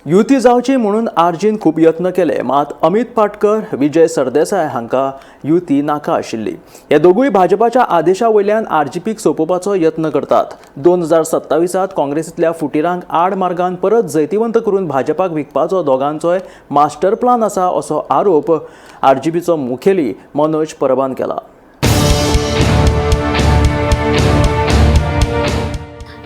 युती जावची म्हणून आर्जीन खूब यत्न केले, मात अमित पाटकर, विजय सरदेसाय हांकां युती नाका आशिल्ली. हे दोगूय भाजपाच्या आदेशा वयल्यान आरजीपीक सोंपोवपाचो यत्न करतात. 2027त काँग्रेसींतल्या फुटीरांक आड मार्गान परत जैतिवंत करून भाजपाक विकपाचो दोगांचोय मास्टर प्लान आसा असो आरोप आरजीपीचो मुखेली मनोज परबान केला.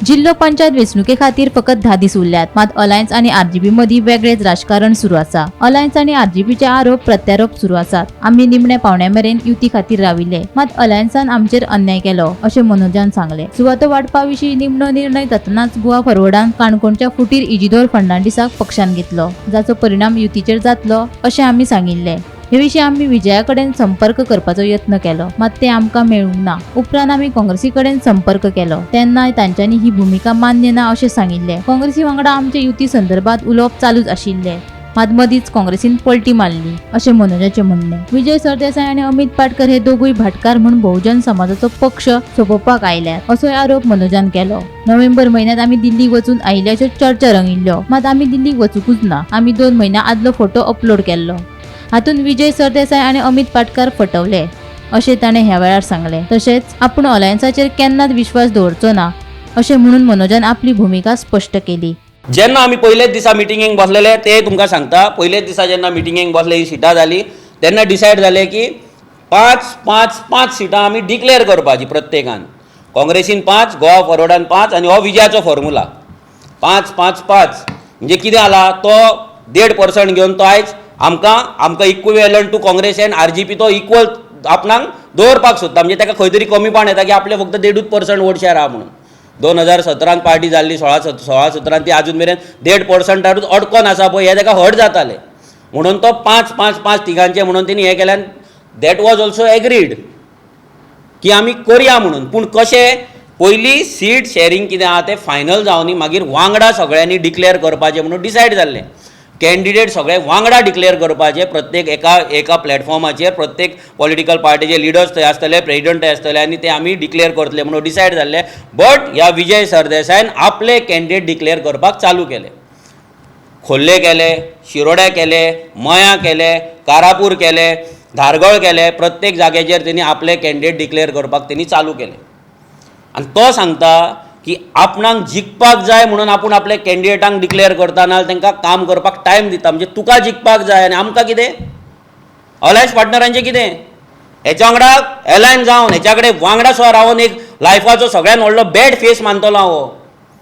जिल्लो पंचायत वेंचणुके खातीर फकत 10 दीस उरल्यात. मात अलायन्स आनी आरजीपी मदीं वेगळेच राजकारण सुरू आसा. अलायन्स आनी आरजीपीचे आरोप प्रत्यारोप सुरू आसात. आमी निमणे पावण्या मेरेन युती खातीर राविल्ले, मात अलायन्सान आमचेर अन्याय केलो अशें मनोजान सांगले. सुवातो वांटपा विशीं निमणो निर्णय जातनाच गोवा फॉरवर्डान काणकोणच्या फुटीर इजिदोर फर्नांडिसाक पक्षान घेतलो, जाचो परिणाम युतीचेर जातलो अशें आमी सांगिल्ले. हे विशीं आमी विजया कडेन संपर्क करपाचो यत्न केलो, मात तें आमकां मेळूंक ना. उपरांत आमी काँग्रेसी कडेन संपर्क केलो, तेन्ना तांच्यांनी ही भुमिका मान्य ना अशें सांगिल्लें. काँग्रेसी वांगडा आमचे युती संदर्भात उलोवप चालूच आशिल्ले, मात मदींच काँग्रेसीन पलटी मारली अशें मनोजाचें म्हणणें. विजय सरदेसाय आनी अमित पाटकर हे दोगूय भाटकार म्हूण बहुजन समाजाचो पक्ष सोंपोवपाक आयल्यात असोय आरोप मनोजान केलो. नोव्हेंबर म्हयन्यांत आमी दिल्लीक वचून आयिल्ल्याच्यो चर्चा रंगिल्ल्यो, मात आमी दिल्लीक वचूंकूच ना. आमी 2 म्हयन्या आदलो फोटो अपलोड केल्लो. हातून विजय सरदेसाय आनी अमित पाटकर फटवले अशें ताणें ह्या वेळार सांगलें. तशेंच आपूण अलायन्साचेर केन्नाच विश्वास दवरचो ना अशें म्हणून मनोजान आपली भुमिका स्पश्ट केली. जेन्ना आमी पयलेच दिसा मिटिंगेक बसलेले ते तुमकां सांगता, पयलेच दिसा जेन्ना मिटिंगेक बसले, ही सिटां जाली, तेन्ना डिसायड जालें की 5 सिटां आमी डिक्लेअर करपाची प्रत्येकान. काँग्रेसीन 5, गोवा फॉरवर्डान 5 आनी हो विजयाचो फॉर्मुला 5-5-5 म्हणजे कितें जाला, तो 1.5% घेवन तो आयज आमकां equivalent to Congress and RGP तो इक्वल आपणाक दवरपाक सोदता. म्हणजे ताका खंय तरी कमीपण येता की आपले फक्त 1.5% वोट शेअर आहा म्हणून. 2017 पार्टी जाल्ली, 16-17 ती अजून मेरेन 1.5%रूच अडकोन आसा पळय, हे ताका हट जाताले म्हणून तो 5-5-5 तिगांचे म्हणून तेणी हें केल्यान दॅट वॉज ऑल्सो एग्रीड की आमी करया म्हणून. पूण कशें, पयलीं सीट शेअरिंग कितें आहा तें फायनल जावनी मागीर वांगडा सगळ्यांनी डिक्लेअर करपाचें म्हणून डिसायड जाल्लें. कॅन्डिडेट सगळे वांगडा डिक्लेअर करपाचे प्रत्येक एका प्लॅटफॉर्माचेर. प्रत्येक पॉलिटिकल पार्टीचे लिडर्स थंय आसतले, प्रेसिडेंट थंय आसतले आनी ते आमी डिक्लेअर करतले म्हणून डिसायड जाल्ले. बट ह्या विजय सरदेसायन आपले कॅन्डिडेट डिक्लेअर करपाक चालू केले. खोर्ले केले, शिरोड्या केले, मयां केले, कारापूर केले, धारगळ केले. प्रत्येक जाग्याचेर तेणी आपले कॅन्डिडेट डिक्लेअर करपाक तेणी चालू केले. आनी तो सांगता की आपणाक जिखपाक जाय म्हणून आपूण आपले कॅन्डिडेटांक डिक्लेअर करता, नाजाल्यार तांकां काम करपाक टायम दिता. म्हणजे तुका जिखपाक जाय आनी आमकां कितें, अलायन्स पार्टनरांचें कितें, हेच्या वांगडा अलायन जावन हेच्या कडेन वांगडा सो रावन एक लायफाचो सगळ्यान व्हडलो बॅड फेस मानतलो हांव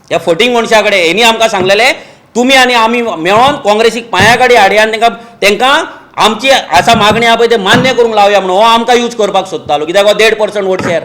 ह्या फटींग मनशा कडेन. हेणी आमकां सांगलेलें तुमी आनी आमी मेळोन काँग्रेसीक पांया कडेन हाडया आनी तांकां आमची आसा मागणी आहा पळय ते मान्य करूंक लावया म्हणून. हो आमकां यूज करपाक सोदतालो, कित्याक हो 1.5% वोट शेअर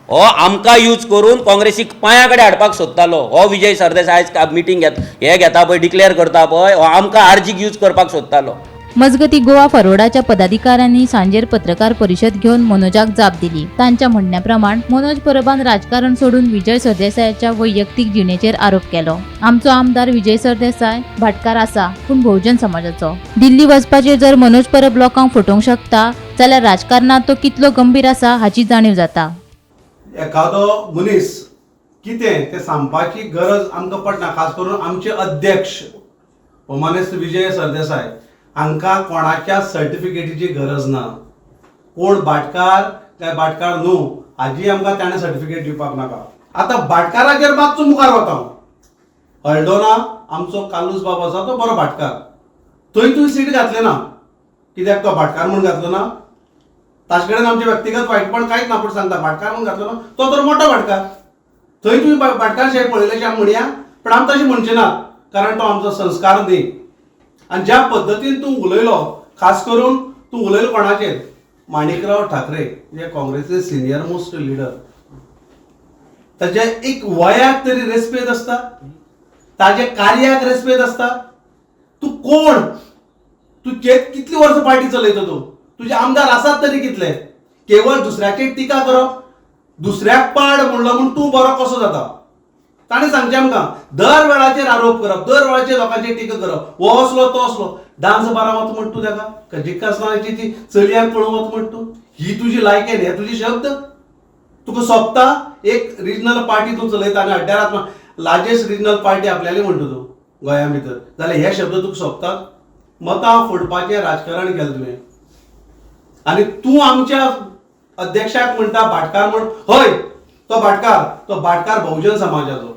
हो आमकां यूज करून काँग्रेसीक पांया कडेन हाडपाक सोदतालो. हो विजय सरदेसाय आयज मिटींग घेता पळय, डिक्लेअर करता पळय, हो आमकां आरजीक यूज करपाक सोदतालो. मजगती गोवा फॉरवर्डाच्या पदाधिकाऱ्यांनी सांजेर पत्रकार परिशद घेवन मनोजाक जाप दिली. तांच्या म्हणण्या प्रमाण मनोज परबान राजकारण सोडून विजय सरदेसायाच्या वैयक्तीक जिणेचेर आरोप केलो. आमचो आमदार विजय सरदेसाय भाटकार आसा पूण बहुजन समाजाचो. दिल्ली वचपाचेर जर मनोज परब लोकांक फटोवंक शकता जाल्यार राजकारणात तो कितलो गंभीर आसा हाची जाणीव जाता. एखादो मनीस कितें तें सांगपाची गरज आमकां पडना. खास करून आमचे अध्यक्ष होमानेस्त विजय सरदेसाय हांकां कोणाच्या सर्टिफिकेटीची गरज ना. कोण भाटकार काय भाटकार न्हू हाजी आमकां ताणें सर्टिफिकेट दिवपाक नाका. आतां भाटकाराचेर मातसो मुखार वता. हळडोना आमचो कालूस बाब आसा तो बरो भाटकार, थंय सीट घातलें ना. कित्याक तो भाटकार म्हूण घातलो ना, ताचे कडेन आमचे व्यक्तिगत वायटपण कांयच ना. पूण सांगता भाटकार म्हूण घातलो ना, तो तर मोठो भाटकार. थंय तुमी भाटकारशे पळयलेशे आमी म्हणया, पण आमी तशें म्हणचे ना, कारण तो आमचो संस्कार न्ही. आनी ज्या पद्दतीन तूं उलयलो, खास करून तूं उलयलो कोणाचेर, माणिकराव ठाकरे जे काँग्रेसीचे सिनियर मोस्ट लिडर, ताजे एक वयाक तरी रेस्पेद आसता, ताजे कार्याक रेस्पेद आसता. तूं कोण, तूं कितली वर्सां पार्टी चलयता, तुजे आमदार आसात तरी कितले. केवळ दुसऱ्याचेर टिका करप, दुसऱ्याक पाड म्हणलो म्हूण तूं बरो कसो जाता, ताणें सांगचें आमकां. दर वेळाचेर आरोप करप, दर वेळाचेर लोकांचेर टिका करप, हो असलो तो असलो. डान्स बारा वता म्हण तूं ताका, जिक्का आसतनाची ती चलयाक पळोवंक वता म्हण तूं. ही तुजी लायकी, हे तुजे शब्द. तुका सोंपता एक रिजनल पार्टी तूं चलयता आनी अड्ड्यारात लार्जेस्ट रिजनल पार्टी आपल्याली म्हणटा तूं. गोंया भितर जाल्यार हे शब्द तुका सोंपतात. मतां फोडपाचें राजकारण केलें तुवें आनी तूं आमच्या अध्यक्षाक म्हणटा भाटकार म्हण. हय, तो भाटकार बहुजन समाजाचो.